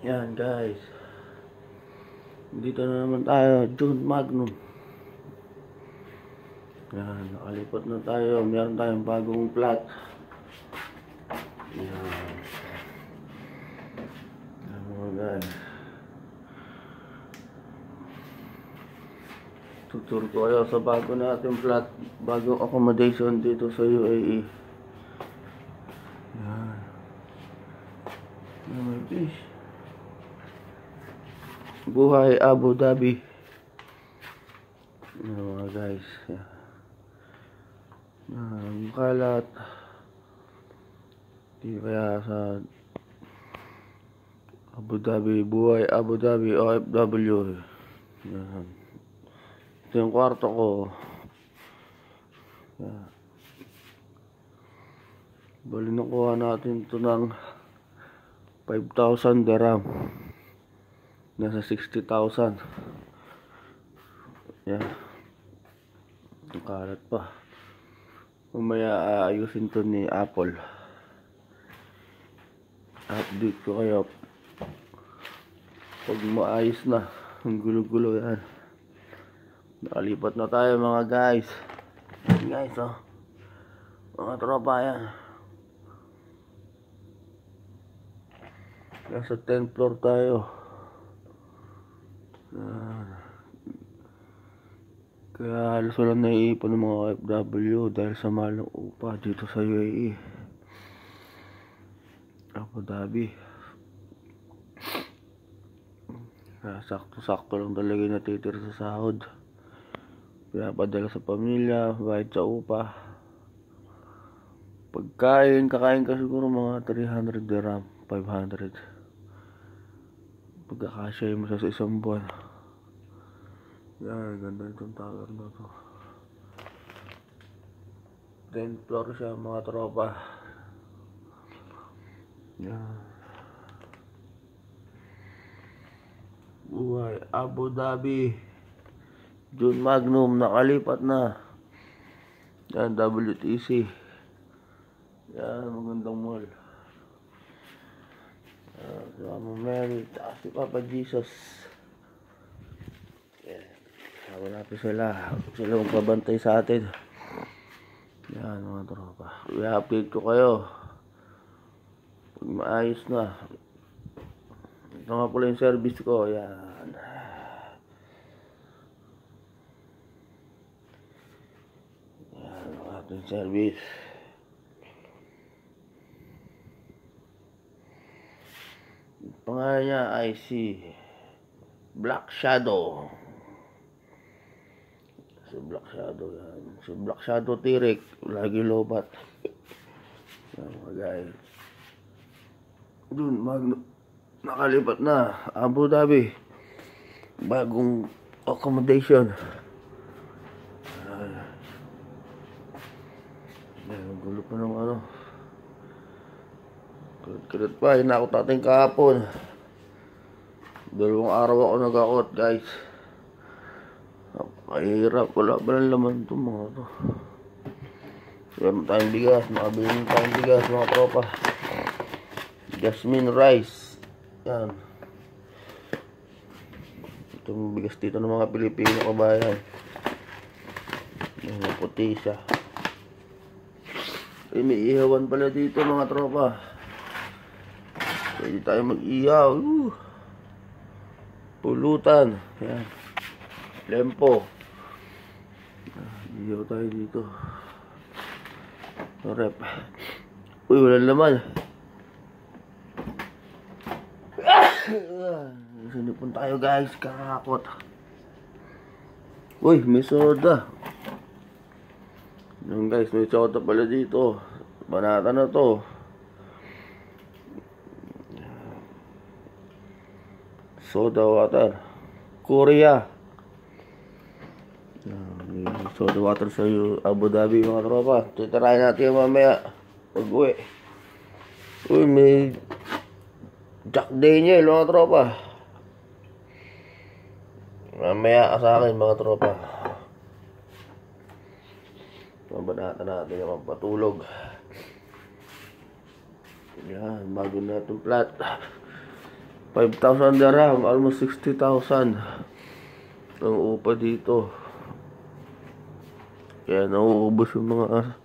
Yan guys, dito na naman tayo, June Magnum. Yan, nakalipat na tayo. Meron tayong bagong plot. Yan. Yan mga guys, tutur ko kayo sa bago natin plot, bagong accommodation dito sa UAE. Yan. Yan, may fish. Buhay Abu Dhabi. Yan mga guys. Yan. Kalat. Di kaya sa Abu Dhabi. Buhay Abu Dhabi OFW. Yan. Ito yung kwarto ko. Yan. Bali nakuha natin ito ng 5,000 dirham. Nasa 60,000. Yan. Ang kalat pa. Mamaya aayusin to ni Apple. Update ko kayo pag maayos na. Ang gulo-gulo yan. Nakalipat na tayo mga guys. Guys oh, mga tropa yan. Nasa 10th floor tayo. Kaya halos walang naiipon ng mga OFW dahil sa mahal ng upa dito sa UAE, Abu Dhabi. Kaya sakto-sakto lang talaga yung natitira sa sahod. Pinapadala sa pamilya, bayad sa upa. Pagkain, kakain ka siguro mga 300 dirham, 500. Pagkakasya mo sa isang buwan. Yan, ganda itong tower na to. 10th floor siya mga tropa. Yan. Buhay Abu Dhabi. June Magnum nakalipat na. Yan, WTC. Yan, magandang mall. Si Mama Mary, si Papa Jesus. Sabi natin sila magpabantay sa atin. Yan mga tropa, i-update ko kayo pag maayos na. Ito nga pala yung service ko. Yan. Yan ang ating service. Pangalan niya ay si Black Shadow. Si Black Shadow yan. Si Black Shadow Tirik. Lagi lobat. Yan mga guys. Dun, nakalipat na. Abu Dhabi. Bagong accommodation. Ang gulo pa ng ano. Kulit pa. Hinakot natin kahapon. 2 araw ako nag-akot guys. Mahirap, wala ba ng laman ito mga to. Meron tayong bigas, makabili tayong bigas mga tropa. Jasmine rice. Yan. Itong bigas dito ng mga Pilipino kabayan. Yan, puti siya. May ihawan pala dito mga tropa. Pwede tayo mag-ihaw. Pulutan. Yan. Lempo. Ihaw tayo dito. Rep. Uy, walang laman. Sinipon tayo guys, kakakot. Uy, may soda. Yan guys, may soda pala dito. Banata na to. Soda water. Korea. Soda water sa Abu Dhabi mga tropa. Titirahin natin mamaya pag uwi. Uy, may Jack Daniel mga tropa. Mamaya ka sa akin mga tropa. Mabanata natin yung patulog. Yan, bago na itong plat. 5,000 dirham, almost 60,000 ang upa dito. Kaya nauubos yung mga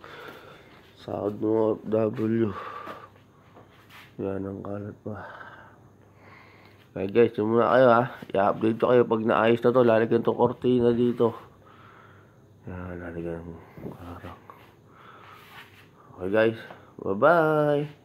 sahod ng OFW. Yan ang kalat pa. Okay guys, muna kayo ha. I-update ko kayo pag naayos na to. Lalagyan to kortina dito. Yan, lalagyan harang. Okay guys, bye bye.